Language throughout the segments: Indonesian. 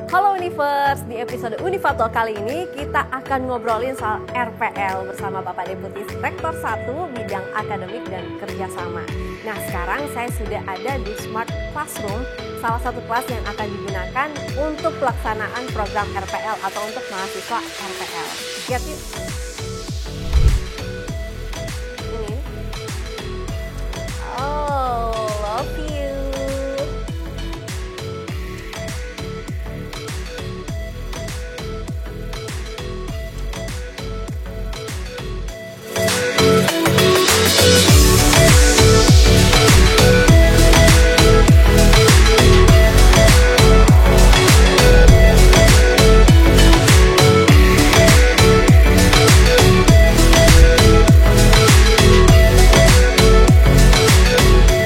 Halo Univers, di episode Univato kali ini kita akan ngobrolin soal RPL bersama Bapak Deputi Rektor 1 bidang akademik dan kerjasama. Nah sekarang saya sudah ada di Smart Classroom, salah satu kelas yang akan digunakan untuk pelaksanaan program RPL atau untuk mahasiswa RPL. Lihat yuk. Ini. Oh, love you.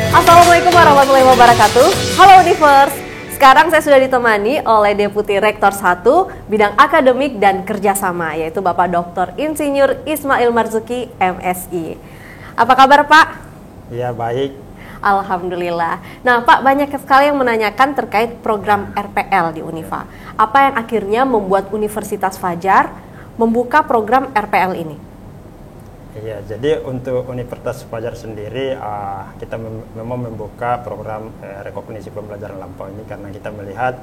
Assalamualaikum warahmatullahi wabarakatuh. Halo Univers. Sekarang saya sudah ditemani oleh Deputi Rektor 1 bidang akademik dan kerjasama, yaitu Bapak Dr. Insinyur Ismail Marzuki, MSI. Apa kabar Pak? Ya baik. Alhamdulillah. Nah Pak, banyak sekali yang menanyakan terkait program RPL di Unifa. Apa yang akhirnya membuat Universitas Fajar membuka program RPL ini? Iya, jadi untuk Universitas Fajar sendiri kita memang membuka program rekognisi pembelajaran lampau ini karena kita melihat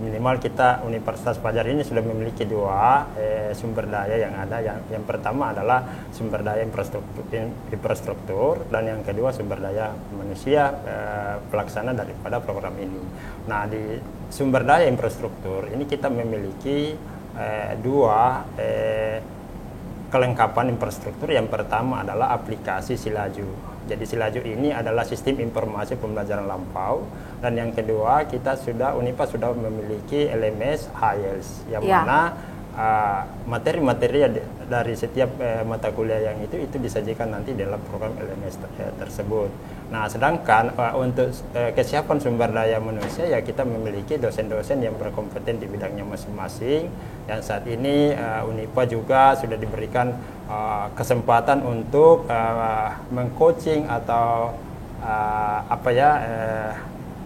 minimal kita Universitas Fajar ini sudah memiliki dua sumber daya yang ada. Yang pertama adalah sumber daya infrastruktur dan yang kedua sumber daya manusia pelaksana daripada program ini. Nah di sumber daya infrastruktur ini kita memiliki dua kelengkapan infrastruktur. Yang pertama adalah aplikasi Silaju. Jadi Silaju ini adalah sistem informasi pembelajaran lampau, dan yang kedua kita Unifa sudah memiliki LMS IELTS yang mana materi-materi dari setiap mata kuliah yang itu disajikan nanti dalam program LMS tersebut. Nah, sedangkan untuk kesiapan sumber daya manusia ya kita memiliki dosen-dosen yang berkompeten di bidangnya masing-masing. Yang saat ini Unifa juga sudah diberikan kesempatan untuk mengcoaching atau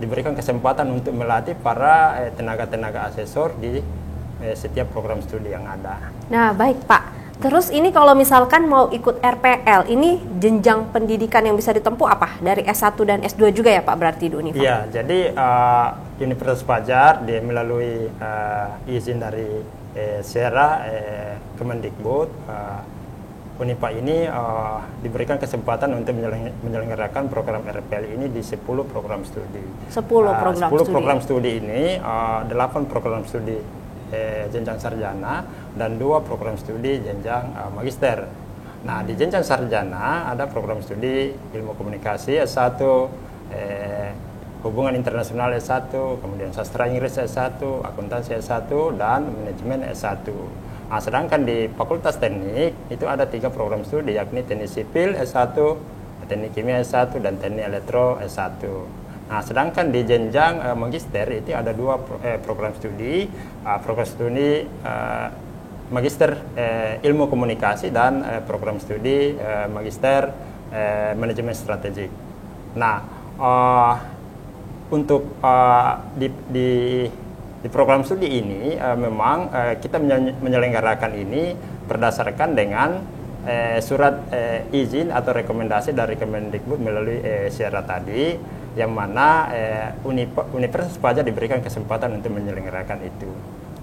diberikan kesempatan untuk melatih para tenaga-tenaga asesor di setiap program studi yang ada. Nah baik Pak, terus ini kalau misalkan mau ikut RPL, ini jenjang pendidikan yang bisa ditempuh apa? Dari S1 dan S2 juga ya Pak berarti di Unifa? Iya, jadi Universitas Fajar dia melalui izin dari SERA Kemendikbud, Unifa ini diberikan kesempatan untuk menyelenggarakan program RPL ini di 10 program studi. 10 program studi ini, 8 program studi jenjang sarjana dan 2 program studi jenjang magister. Nah, di jenjang sarjana ada program studi ilmu komunikasi S1, hubungan internasional S1, kemudian sastra Inggris S1, akuntansi S1, dan manajemen S1. Nah, sedangkan di Fakultas Teknik itu ada 3 program studi, yakni teknik sipil S1, teknik kimia S1, dan teknik elektro S1. Nah, sedangkan di jenjang magister itu ada 2 program studi magister ilmu komunikasi dan program studi magister manajemen strategik. Nah, untuk di program studi ini memang kita menyelenggarakan ini berdasarkan dengan surat izin atau rekomendasi dari Kemendikbud melalui SERA tadi, yang mana Universitas Fajar diberikan kesempatan untuk menyelenggarakan itu.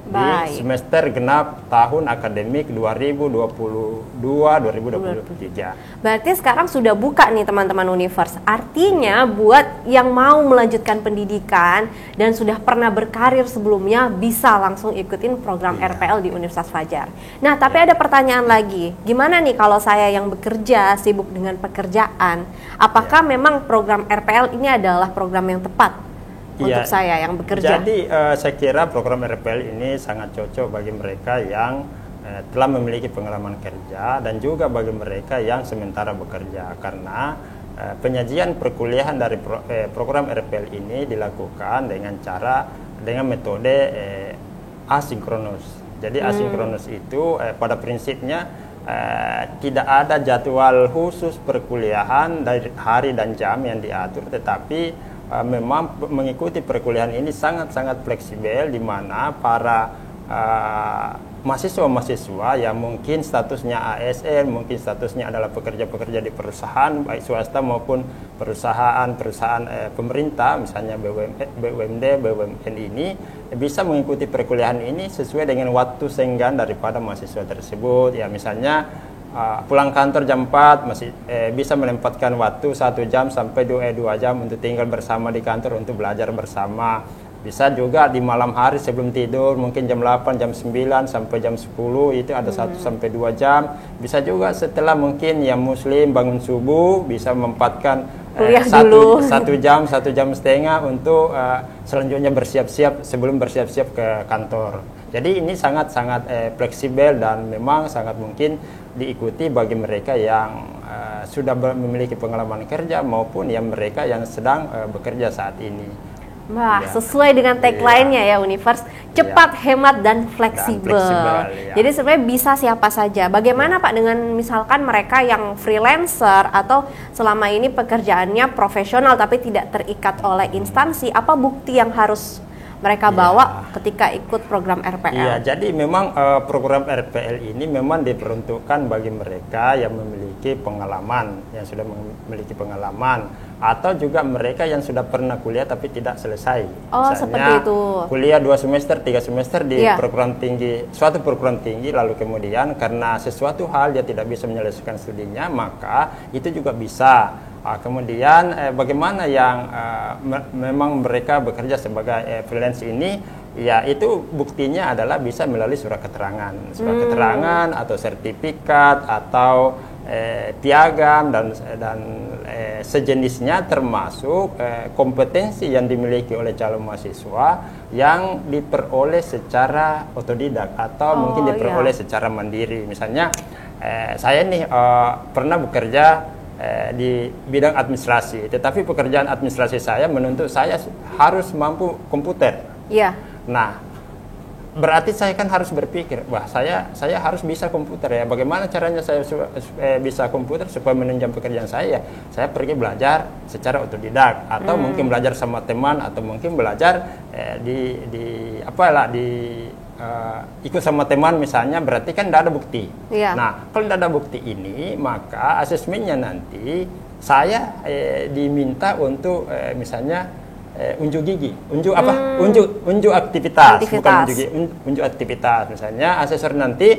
Baik. Di semester genap tahun akademik 2022-2023. Berarti sekarang sudah buka nih teman-teman Univers. Artinya buat yang mau melanjutkan pendidikan dan sudah pernah berkarir sebelumnya bisa langsung ikutin program RPL di Universitas Fajar. Nah, tapi ada pertanyaan lagi. Gimana nih kalau saya yang bekerja, sibuk dengan pekerjaan? Apakah memang program RPL ini adalah program yang tepat untuk saya yang bekerja? Jadi saya kira program RPL ini sangat cocok bagi mereka yang telah memiliki pengalaman kerja dan juga bagi mereka yang sementara bekerja, karena penyajian perkuliahan dari program RPL ini dilakukan dengan metode asinkronus. Jadi asinkronus itu pada prinsipnya tidak ada jadwal khusus perkuliahan dari hari dan jam yang diatur, tetapi memang mengikuti perkuliahan ini sangat-sangat fleksibel, di mana para mahasiswa-mahasiswa yang mungkin statusnya ASN, mungkin statusnya adalah pekerja-pekerja di perusahaan baik swasta maupun perusahaan pemerintah, misalnya BUMD, BUMN ini bisa mengikuti perkuliahan ini sesuai dengan waktu senggang daripada mahasiswa tersebut. Ya, misalnya pulang kantor jam 4 masih bisa menempatkan waktu 1 jam sampai 2 jam untuk tinggal bersama di kantor untuk belajar bersama. Bisa juga di malam hari sebelum tidur, mungkin jam 8, jam 9 sampai jam 10 itu ada 1 sampai 2 jam. Bisa juga setelah mungkin yang muslim bangun subuh bisa memanfaatkan satu jam, 1,5 jam untuk selanjutnya bersiap-siap sebelum bersiap-siap ke kantor. Jadi ini sangat-sangat fleksibel dan memang sangat mungkin diikuti bagi mereka yang sudah memiliki pengalaman kerja maupun yang mereka yang sedang bekerja saat ini. Wah, sesuai dengan tagline-nya ya Univers, cepat, hemat, dan fleksibel. Jadi sebenarnya bisa siapa saja. Bagaimana Pak dengan misalkan mereka yang freelancer atau selama ini pekerjaannya profesional tapi tidak terikat oleh instansi, apa bukti yang harus mereka bawa ketika ikut program RPL? Iya, jadi memang program RPL ini memang diperuntukkan bagi mereka yang memiliki pengalaman, yang sudah memiliki pengalaman, atau juga mereka yang sudah pernah kuliah tapi tidak selesai. Oh, misalnya, seperti itu. Kuliah 2 semester, 3 semester di perguruan tinggi, suatu perguruan tinggi, lalu kemudian karena sesuatu hal dia tidak bisa menyelesaikan studinya, maka itu juga bisa. Kemudian bagaimana yang memang mereka bekerja sebagai freelance ini, ya itu buktinya adalah bisa melalui surat keterangan atau sertifikat atau piagam dan sejenisnya, termasuk kompetensi yang dimiliki oleh calon mahasiswa yang diperoleh secara otodidak atau mungkin diperoleh secara mandiri. Misalnya saya nih pernah bekerja di bidang administrasi, tetapi pekerjaan administrasi saya menuntut saya harus mampu komputer. Iya. Nah, berarti saya kan harus berpikir, wah saya harus bisa komputer ya. Bagaimana caranya saya bisa komputer supaya menunjang pekerjaan saya? Saya pergi belajar secara otodidak atau mungkin belajar sama teman atau mungkin belajar ikut sama teman misalnya, berarti kan tidak ada bukti. Iya. Nah, kalau tidak ada bukti ini, maka asesmennya nanti saya diminta untuk misalnya unjuk gigi, unjuk aktivitas, bukan unjuk gigi, unjuk aktivitas. Misalnya asesor nanti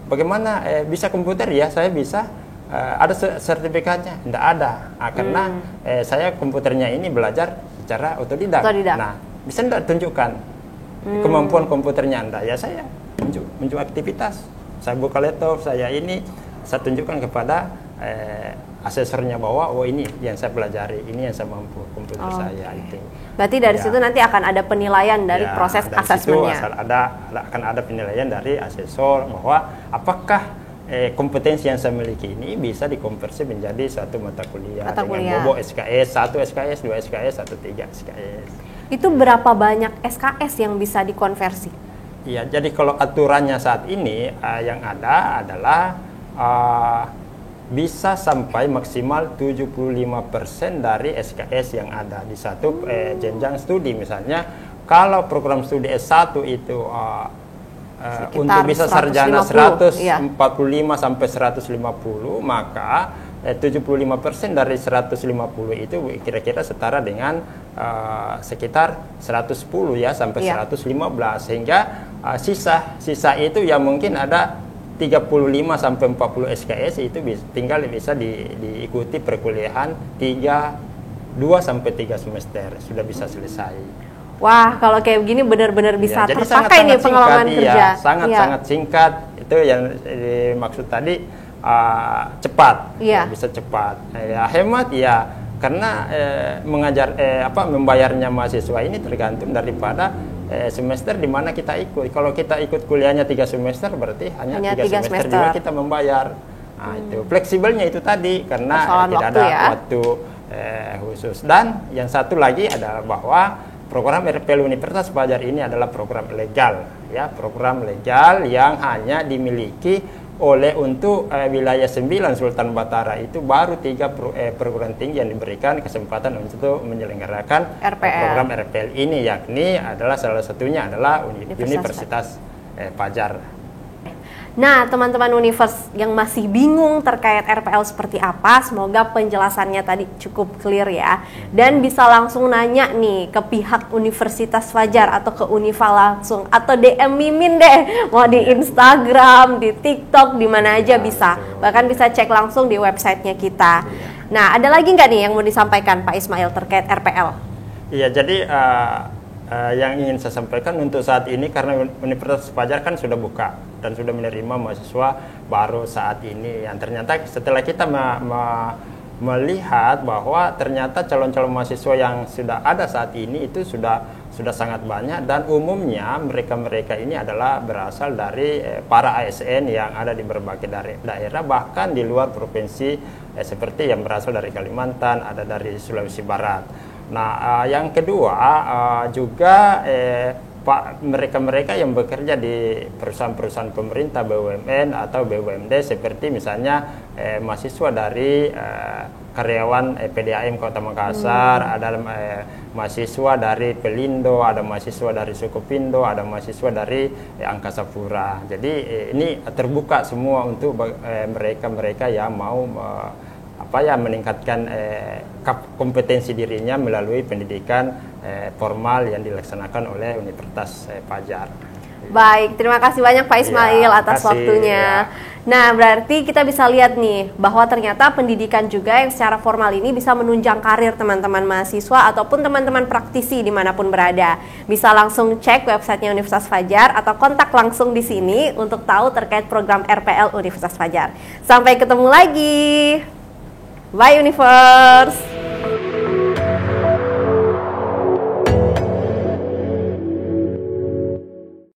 bagaimana bisa komputer ya, saya bisa. Ada sertifikatnya? Tidak ada, karena saya komputernya ini belajar secara otodidak. Nah, bisa tidak tunjukkan kemampuan komputernya Anda? Ya saya unjuk aktivitas, saya buka laptop, saya tunjukkan kepada asesornya bahwa ini yang saya pelajari, ini yang saya mampu komputer saya itu. Berarti dari situ nanti akan ada penilaian dari proses asesmennya. Akan ada penilaian dari asesor bahwa apakah kompetensi yang saya miliki ini bisa dikonversi menjadi suatu mata kuliah dengan bobot SKS 1 SKS 2 SKS atau 3 SKS. Itu berapa banyak SKS yang bisa dikonversi? Iya, jadi kalau aturannya saat ini yang ada adalah bisa sampai maksimal 75% dari SKS yang ada di satu jenjang studi. Misalnya kalau program studi S1 itu untuk bisa sarjana 145 sampai 150, maka 75% dari 150 itu kira-kira setara dengan sekitar 110 ya sampai 115, sehingga sisa itu ya mungkin ada 35 sampai 40 SKS itu tinggal bisa diikuti perkuliahan 2 sampai 3 semester sudah bisa selesai. Wah, kalau kayak begini benar-benar bisa ya, terpakai nih pengalaman kerja. Sangat singkat, itu yang dimaksud tadi. Cepat, bisa cepat. Hemat ya, karena membayarnya mahasiswa ini tergantung daripada semester di mana kita ikut. Kalau kita ikut kuliahnya 3 semester, berarti hanya 3 semester juga kita membayar. Nah, itu fleksibelnya itu tadi, karena tidak ada waktu khusus. Dan yang satu lagi adalah bahwa program RPL Universitas Fajar ini adalah program legal, ya, program legal yang hanya dimiliki oleh untuk wilayah 9 Sultan Batara itu baru 3 perguruan tinggi yang diberikan kesempatan untuk menyelenggarakan program RPL ini, yakni adalah salah satunya adalah Universitas Fajar. Nah, teman-teman Univers yang masih bingung terkait RPL seperti apa, semoga penjelasannya tadi cukup clear ya. Dan bisa langsung nanya nih ke pihak Universitas Fajar atau ke Unifa langsung, atau DM Mimin deh, mau di Instagram, di TikTok, di mana aja bisa. Bahkan bisa cek langsung di websitenya kita. Nah, ada lagi nggak nih yang mau disampaikan Pak Ismail terkait RPL? Iya, jadi yang ingin saya sampaikan untuk saat ini, karena Universitas Fajar kan sudah buka dan sudah menerima mahasiswa baru saat ini, yang ternyata setelah kita melihat bahwa ternyata calon-calon mahasiswa yang sudah ada saat ini itu sudah sangat banyak, dan umumnya mereka ini adalah berasal dari para ASN yang ada di berbagai daerah, bahkan di luar provinsi, seperti yang berasal dari Kalimantan, ada dari Sulawesi Barat. Nah, yang kedua juga mereka yang bekerja di perusahaan-perusahaan pemerintah, BUMN atau BUMD, seperti misalnya mahasiswa dari karyawan PDAM Kota Makassar, ada mahasiswa dari Pelindo, ada mahasiswa dari Sukopindo, ada mahasiswa dari Angkasa Pura. Jadi ini terbuka semua untuk mereka yang mau meningkatkan kompetensi dirinya melalui pendidikan formal yang dilaksanakan oleh Universitas Fajar. Baik, terima kasih banyak Pak Ismail atas waktunya. Nah, berarti kita bisa lihat nih bahwa ternyata pendidikan juga yang secara formal ini bisa menunjang karir teman-teman mahasiswa ataupun teman-teman praktisi dimanapun berada. Bisa langsung cek websitenya Universitas Fajar atau kontak langsung di sini untuk tahu terkait program RPL Universitas Fajar. Sampai ketemu lagi. Bye Univers.